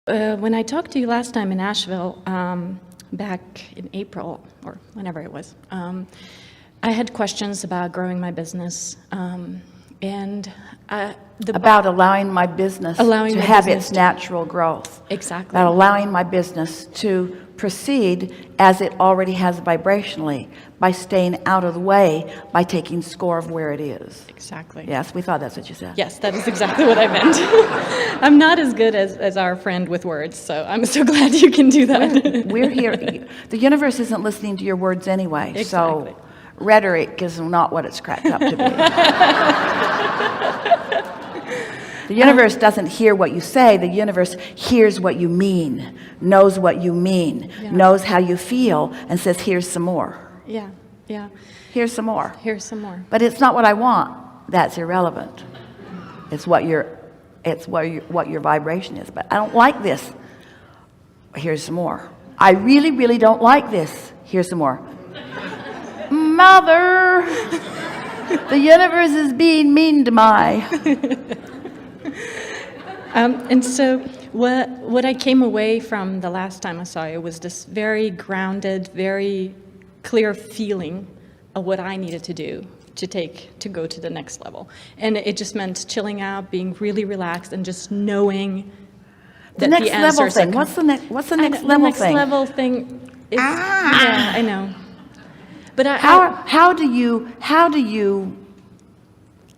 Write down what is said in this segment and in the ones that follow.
When I talked to you last time in Nashville, back in April, or whenever it was, I had questions about growing my business, about allowing my business to have its natural growth. Exactly. About allowing my business to proceed as it already has vibrationally, by staying out of the way, by taking score of where it is. Exactly. Yes, we thought that's what you said. Yes, that is exactly what I meant. I'm not as good as our friend with words, so I'm so glad you can do that. We're here. The universe isn't listening to your words anyway. Exactly. So rhetoric is not what it's cracked up to be. The universe doesn't hear what you say. The universe hears what you mean, knows what you mean, knows how you feel, and says, here's some more. Yeah, yeah. Here's some more. Here's some more. But it's not what I want. That's irrelevant. It's what your vibration is. But I don't like this. Here's some more. I really, really don't like this. Here's some more. Mother, the universe is being mean to my. And so what I came away from the last time I saw you was this very grounded, very clear feeling of what I needed to do to go to the next level. And it just meant chilling out, being really relaxed, and just knowing that The next the level answers thing. are What's the next level thing? The next level thing is, yeah, I know. But How do you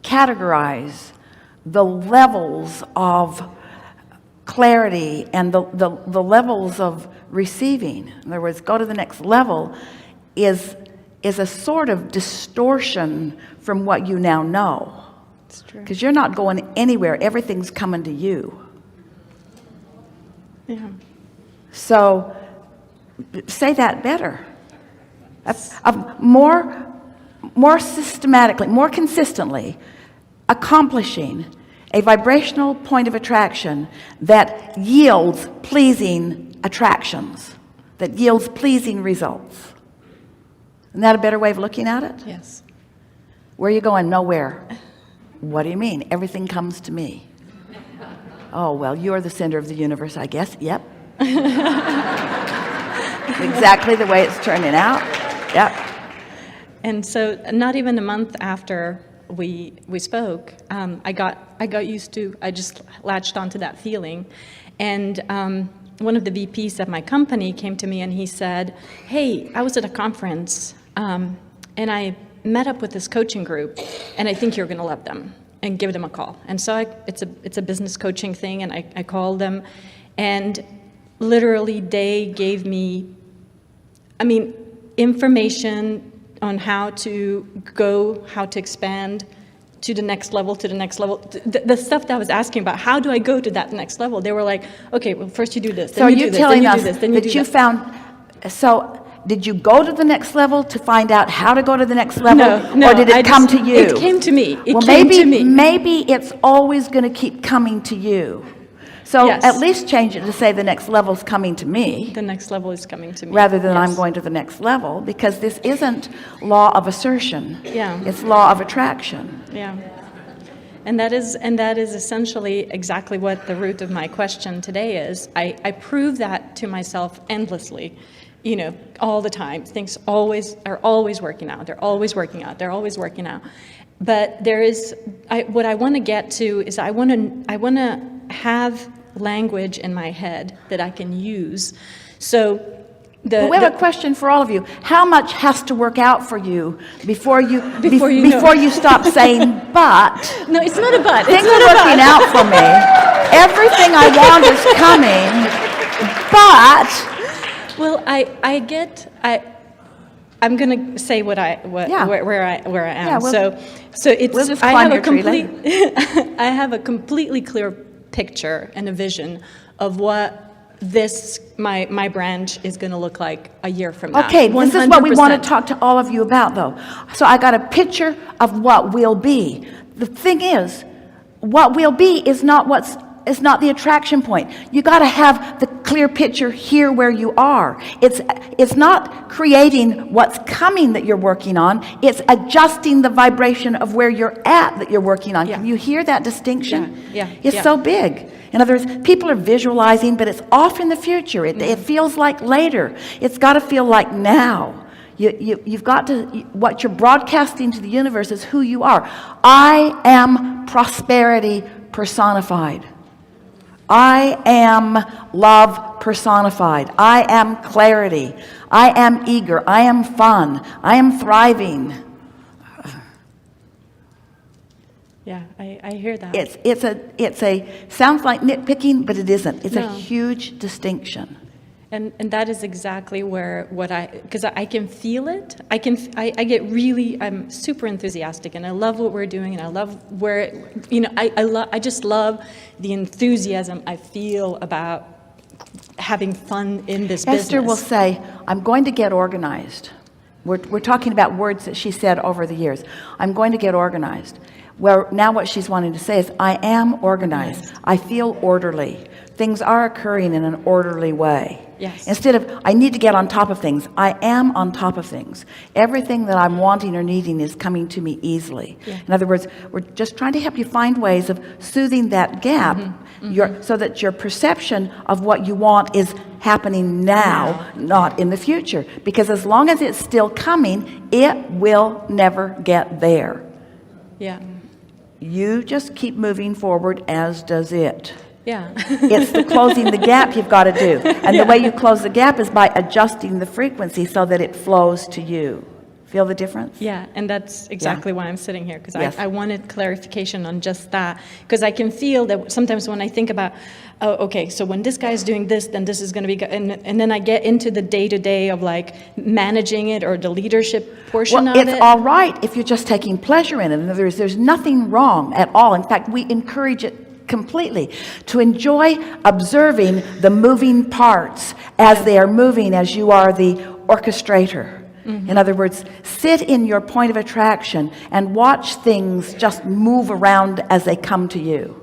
categorize the levels of clarity and the levels of receiving? In other words, go to the next level is a sort of distortion from what you now know. It's true. Because you're not going anywhere. Everything's coming to you. Yeah. So say that better. More systematically, more consistently, accomplishing a vibrational point of attraction that yields pleasing attractions, that yields pleasing results. Isn't that a better way of looking at it? Yes. Where are you going? Nowhere. What do you mean? Everything comes to me. Oh, well, you're the center of the universe, I guess. Yep. Exactly the way it's turning out. Yep. And so not even a month after we spoke, I got used to, I just latched onto that feeling. And one of the VPs at my company came to me and he said, hey, I was at a conference and I met up with this coaching group and I think you're going to love them, and give them a call. And so it's a business coaching thing, and I called them, and literally they gave me, information on how to go, how to expand to the next level, The stuff that I was asking about, how do I go to that next level? They were like, okay, well, first you do this, then you do this, then you do this, then you do that. So you're telling us that you found, so did you go to the next level to find out how to go to the next level? No, or did it come to you? It came to me. Maybe it's always going to keep coming to you. So yes. At least change it to say the next level's coming to me. The next level is coming to me. Rather than yes. I'm going to the next level, because this isn't law of assertion. Yeah. It's law of attraction. Yeah. And that is essentially exactly what the root of my question today is. I prove that to myself endlessly, all the time. Things are always working out. They're always working out. They're always working out. But there is, what I want to get to is I want to have language in my head that I can use. So we have a question for all of you. How much has to work out for you before you stop saying but? No, it's not a but. Things are working out for me. Everything I want is coming. But well, I'm going to say where I am. Yeah, so it's we'll just climb your tree later. I have a completely clear picture and a vision of what my brand is going to look like a year from now. Okay, 100%. This is what we want to talk to all of you about, though. So I got a picture of what will be. The thing is, what will be is not the attraction point. You got to have the clear picture here where you are. It's not creating what's coming that you're working on. It's adjusting the vibration of where you're at that you're working on. Yeah. Can you hear that distinction? Yeah. It's so big. In other words, people are visualizing, but it's off in the future. It feels like later. It's got to feel like now. You've got to, what you're broadcasting to the universe is who you are. I am prosperity personified. I am love personified. I am clarity. I am eager. I am fun. I am thriving. Yeah, I hear that. It's a sounds like nitpicking, but it isn't. It's a No. huge distinction. And that is exactly because I can feel it. I get really, I'm super enthusiastic, and I love what we're doing, and I love I just love the enthusiasm I feel about having fun in this business. Esther will say, I'm going to get organized. We're talking about words that she said over the years. I'm going to get organized. Well, now what she's wanting to say is, I am organized. Yes. I feel orderly. Things are occurring in an orderly way. Yes. Instead of, I need to get on top of things, I am on top of things. Everything that I'm wanting or needing is coming to me easily. Yeah. In other words, we're just trying to help you find ways of soothing that gap so that your perception of what you want is happening now, not in the future. Because as long as it's still coming, it will never get there. Yeah. You just keep moving forward, as does it. Yeah. It's the closing the gap you've got to do. And the way you close the gap is by adjusting the frequency so that it flows to you. Feel the difference? Yeah, and that's exactly why I'm sitting here, because Yes. I wanted clarification on just that. Because I can feel that sometimes when I think about, oh, okay, so when this guy is doing this, then this is going to be good. And then I get into the day-to-day of like managing it or the leadership portion Well, of it's it. all right if you're just taking pleasure in it. In other words, there's nothing wrong at all. In fact, we encourage it completely to enjoy observing the moving parts as they are moving, as you are the orchestrator. In other words, sit in your point of attraction and watch things just move around as they come to you,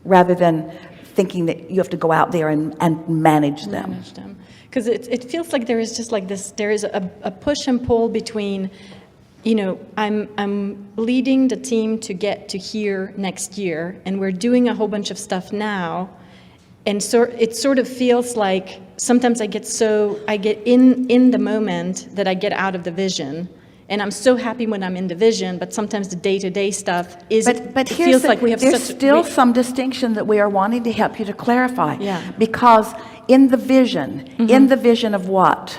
rather than thinking that you have to go out there and manage them. Because it feels like there is just like this, there is a push and pull between, I'm leading the team to get to here next year, and we're doing a whole bunch of stuff now, and so it sort of feels like sometimes I get in the moment that I get out of the vision, and I'm so happy when I'm in the vision, but sometimes the day-to-day stuff But it feels like we have there's such still some distinction that we are wanting to help you to clarify. Yeah. Because in the vision of what?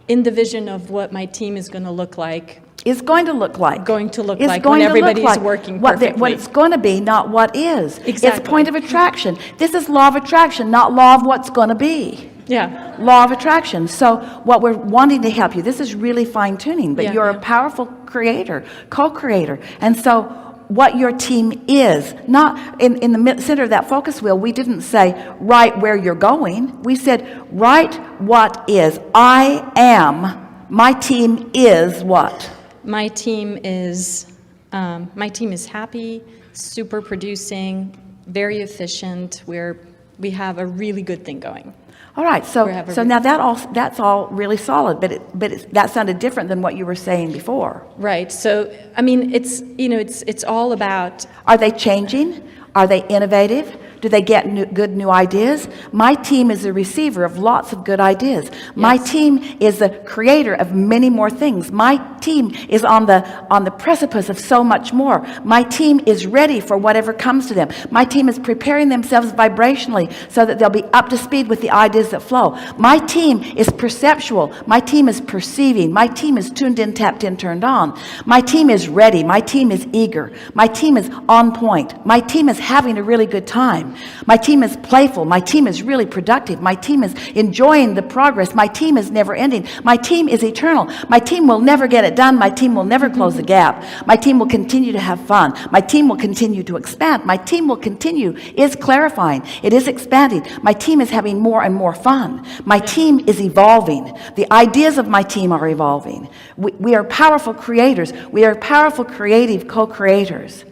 in the vision of what my team is going to look like. Is going to look like. Going to look It's like going when to look everybody is like working what perfectly. it's going to be, not what is. Exactly. It's point of attraction. This is law of attraction, not law of what's going to be. Yeah. Law of attraction. So what we're wanting to help you, this is really fine tuning, but Yeah, you're yeah. a powerful creator, co-creator. And so what your team is, not in the center of that focus wheel, we didn't say write where you're going. We said write what is. I am, my team is what? My team is happy, super producing, very efficient. We have a really good thing going. All right, so We have a now that's all really solid, but that sounded different than what you were saying before. Right. So I mean, it's all about. Are they changing? Are they innovative? Do they get good new ideas? My team is a receiver of lots of good ideas. My team is the creator of many more things. My team is on the precipice of so much more. My team is ready for whatever comes to them. My team is preparing themselves vibrationally so that they'll be up to speed with the ideas that flow. My team is perceptual. My team is perceiving. My team is tuned in, tapped in, turned on. My team is ready. My team is eager. My team is on point. My team is having a really good time. My team is playful. My team is really productive. My team is enjoying the progress. My team is never ending. My team is eternal. My team will never get it done. My team will never close the gap. My team will continue to have fun. My team will continue to expand. My team will continue, is clarifying. It is expanding. My team is having more and more fun. My team is evolving. The ideas of my team are evolving. We are powerful creators. We are powerful creative co-creators.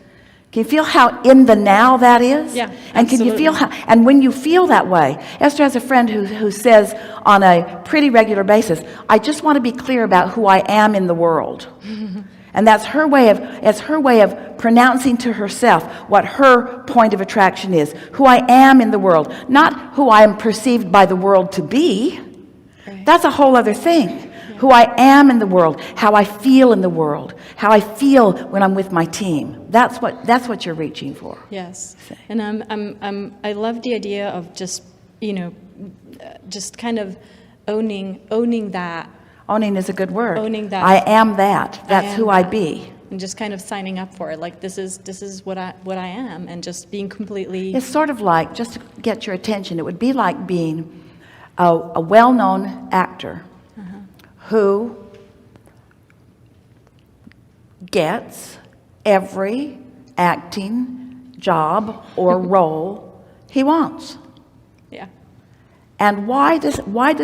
Can you feel how in the now that is? Yeah, And can you absolutely. feel how, and when you feel that way, Esther has a friend who says on a pretty regular basis, I just want to be clear about who I am in the world. And that's her way of pronouncing to herself what her point of attraction is, who I am in the world, not who I am perceived by the world to be. Right. That's a whole other thing. Who I am in the world, how I feel in the world, how I feel when I'm with my team. That's what you're reaching for. Yes, and I love the idea of just, you know, just kind of owning that. Owning is a good word. Owning that. I am that. That's who I be. And just kind of signing up for it, like this is what I am, and just being completely. It's sort of like, just to get your attention, it would be like being a well-known actor who gets every acting job or role he wants. Yeah. And why does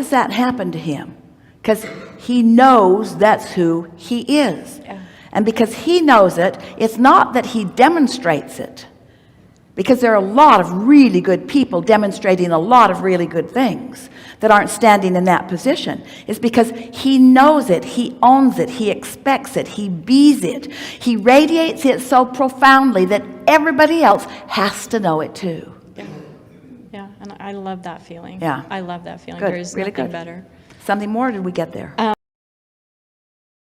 that happen to him? Because he knows that's who he is. Yeah. And because he knows it, it's not that he demonstrates it. Because there are a lot of really good people demonstrating a lot of really good things that aren't standing in that position. It's because he knows it, he owns it, he expects it, he bees it. He radiates it so profoundly that everybody else has to know it too. Yeah. Yeah, and I love that feeling. Yeah. I love that feeling. Good, There's really nothing good. better. Something more, or did we get there?